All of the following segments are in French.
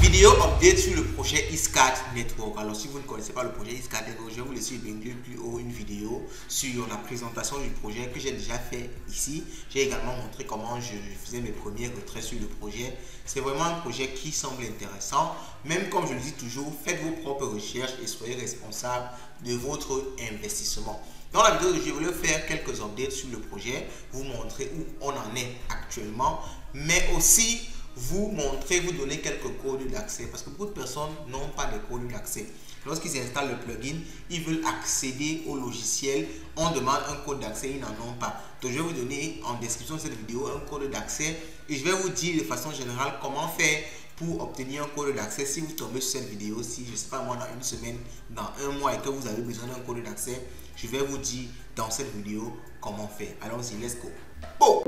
Vidéo update sur le projet Iscat Network. Alors si vous ne connaissez pas le projet Iscat Network, je vais vous laisser plus haut une vidéo sur la présentation du projet que j'ai déjà fait ici. J'ai également montré comment je faisais mes premiers retraits sur le projet. C'est vraiment un projet qui semble intéressant. Même comme je le dis toujours, faites vos propres recherches et soyez responsable de votre investissement. Dans la vidéo, je voulais faire quelques updates sur le projet, vous montrer où on en est actuellement, mais aussi vous montrer, vous donner quelques codes d'accès parce que beaucoup de personnes n'ont pas de codes d'accès. Lorsqu'ils installent le plugin, ils veulent accéder au logiciel, on demande un code d'accès, ils n'en ont pas. Donc je vais vous donner en description de cette vidéo un code d'accès et je vais vous dire de façon générale comment faire pour obtenir un code d'accès. Si vous tombez sur cette vidéo, si je ne sais pas moi dans une semaine, dans un mois et que vous avez besoin d'un code d'accès, je vais vous dire dans cette vidéo comment faire. Allons-y, let's go. Bon.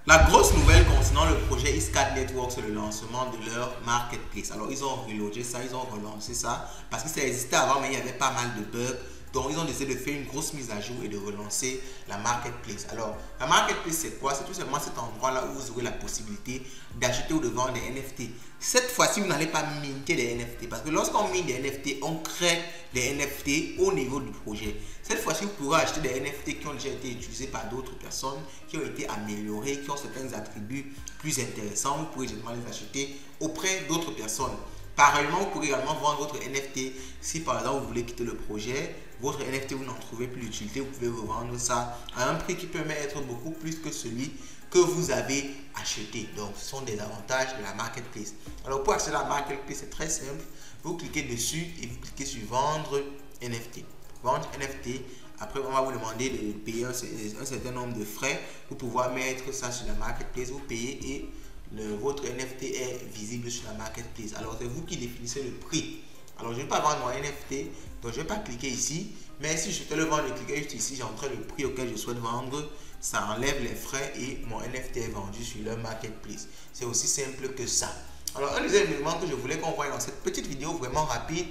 La grosse nouvelle concernant le projet Iscat Network, c'est le lancement de leur marketplace. Alors, ils ont reloadé ça, ils ont relancé ça parce que ça existait avant, mais il y avait pas mal de bugs. Donc, ils ont décidé de faire une grosse mise à jour et de relancer la marketplace. Alors, la marketplace, c'est quoi? C'est tout simplement cet endroit-là où vous aurez la possibilité d'acheter ou de vendre des NFT. Cette fois-ci, vous n'allez pas minter des NFT parce que lorsqu'on mine des NFT, on crée des NFT au niveau du projet. Cette fois-ci, vous pourrez acheter des NFT qui ont déjà été utilisés par d'autres personnes, qui ont été améliorés, qui ont certains attributs plus intéressants. Vous pourrez généralement les acheter auprès d'autres personnes. Parallèlement, vous pourrez également vendre votre NFT. Si par exemple vous voulez quitter le projet, votre NFT vous n'en trouvez plus d'utilité, vous pouvez revendre ça à un prix qui peut même être beaucoup plus que celui que vous avez acheté. Donc ce sont des avantages de la marketplace. Alors pour accéder à la marketplace, c'est très simple. Vous cliquez dessus et vous cliquez sur vendre NFT. Vendre NFT. Après, on va vous demander de payer un certain nombre de frais pour pouvoir mettre ça sur la marketplace. Vous payez et votre NFT est visible sur la marketplace. Alors c'est vous qui définissez le prix. Alors je ne vais pas vendre mon NFT, donc je ne vais pas cliquer ici. Mais si je souhaitais le vendre, je clique juste ici, j'entre le prix auquel je souhaite vendre. Ça enlève les frais et mon NFT est vendu sur leur marketplace. C'est aussi simple que ça. Alors un des éléments que je voulais qu'on voie dans cette petite vidéo vraiment rapide,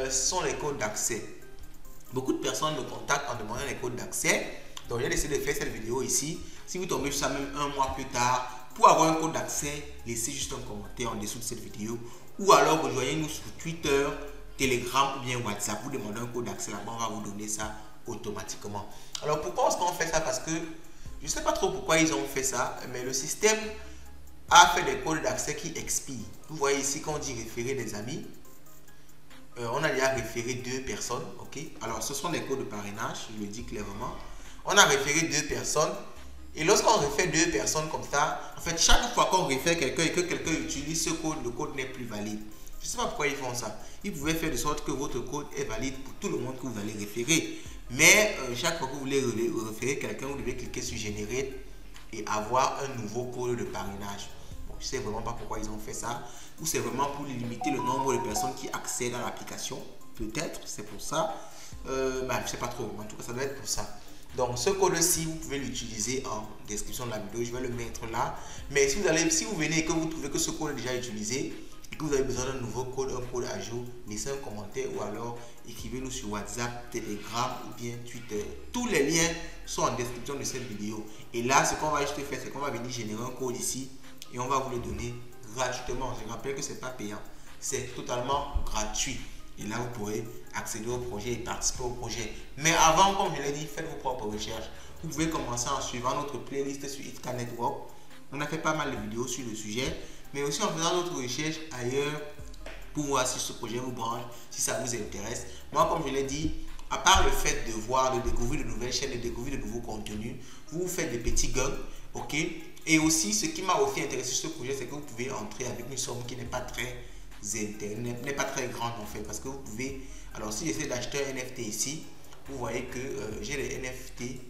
sont les codes d'accès. Beaucoup de personnes me contactent en demandant les codes d'accès. Donc j'ai décidé de faire cette vidéo ici. Si vous tombez sur ça même un mois plus tard, pour avoir un code d'accès, laissez juste un commentaire en dessous de cette vidéo ou alors rejoignez-nous sur Twitter, Telegram ou bien WhatsApp. Vous demandez un code d'accès là-bas, on va vous donner ça automatiquement. Alors pourquoi est-ce qu'on fait ça? Parce que je ne sais pas trop pourquoi ils ont fait ça, mais le système a fait des codes d'accès qui expirent. Vous voyez ici quand on dit référer des amis, on a déjà référé 2 personnes, ok? Alors ce sont des codes de parrainage, je le dis clairement. On a référé 2 personnes. Et lorsqu'on réfère 2 personnes comme ça, en fait, chaque fois qu'on réfère quelqu'un et que quelqu'un utilise ce code, le code n'est plus valide. Je ne sais pas pourquoi ils font ça. Ils pouvaient faire de sorte que votre code est valide pour tout le monde que vous allez référer. Mais chaque fois que vous voulez référer quelqu'un, vous devez cliquer sur Generate et avoir un nouveau code de parrainage. Bon, je ne sais vraiment pas pourquoi ils ont fait ça. Ou c'est vraiment pour limiter le nombre de personnes qui accèdent à l'application. Peut-être, c'est pour ça. Je ne sais pas trop. En tout cas, ça doit être pour ça. Donc ce code-ci, vous pouvez l'utiliser en description de la vidéo. Je vais le mettre là. Mais si vous venez et que vous trouvez que ce code est déjà utilisé et que vous avez besoin d'un nouveau code, un code à jour, laissez un commentaire ou alors écrivez-nous sur WhatsApp, Telegram ou bien Twitter. Tous les liens sont en description de cette vidéo. Et là, ce qu'on va juste faire, c'est qu'on va venir générer un code ici et on va vous le donner gratuitement. Je rappelle que ce n'est pas payant. C'est totalement gratuit. Et là, vous pourrez accéder au projet et participer au projet. Mais avant, comme je l'ai dit, faites vos propres recherches. Vous pouvez commencer en suivant notre playlist sur Iscat Network. On a fait pas mal de vidéos sur le sujet, mais aussi en faisant d'autres recherches ailleurs pour voir si ce projet vous branche, si ça vous intéresse. Moi, comme je l'ai dit, à part le fait de voir, de découvrir de nouvelles chaînes, de découvrir de nouveaux contenus, vous faites des petits gains, ok? Et aussi, ce qui m'a aussi intéressé sur ce projet, c'est que vous pouvez entrer avec une somme qui n'est pas très grande en fait, parce que vous pouvez, alors si j'essaie d'acheter un NFT ici, vous voyez que j'ai les NFT,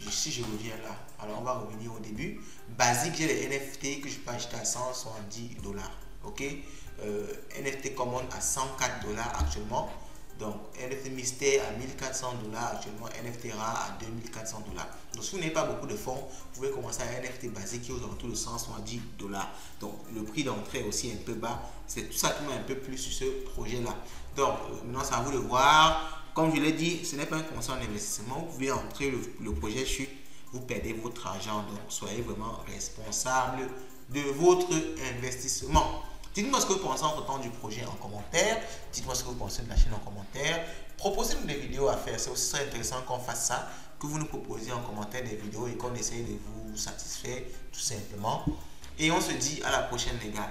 si je reviens là, alors on va revenir au début, basique, j'ai les NFT que je peux acheter à 170 $, ok? NFT common à 104 $ actuellement, donc NFT mystère à 1400 $ actuellement, NFT rare à 2400 $. Donc si vous n'avez pas beaucoup de fonds, vous pouvez commencer à un NFT basique qui est aux alentours de 170 $. Donc le prix d'entrée est aussi un peu bas. C'est tout ça qui m'a un peu plus sur ce projet là. Donc maintenant c'est à vous de voir. Comme je l'ai dit, ce n'est pas un conseil en investissement. Vous pouvez entrer le projet sur vous perdez votre argent. Donc, soyez vraiment responsable de votre investissement. Dites-moi ce que vous pensez en temps du projet en commentaire. Dites-moi ce que vous pensez de la chaîne en commentaire. Proposez-nous des vidéos à faire. C'est aussi très intéressant qu'on fasse ça, que vous nous proposiez en commentaire des vidéos et qu'on essaye de vous satisfaire tout simplement. Et on se dit à la prochaine les gars.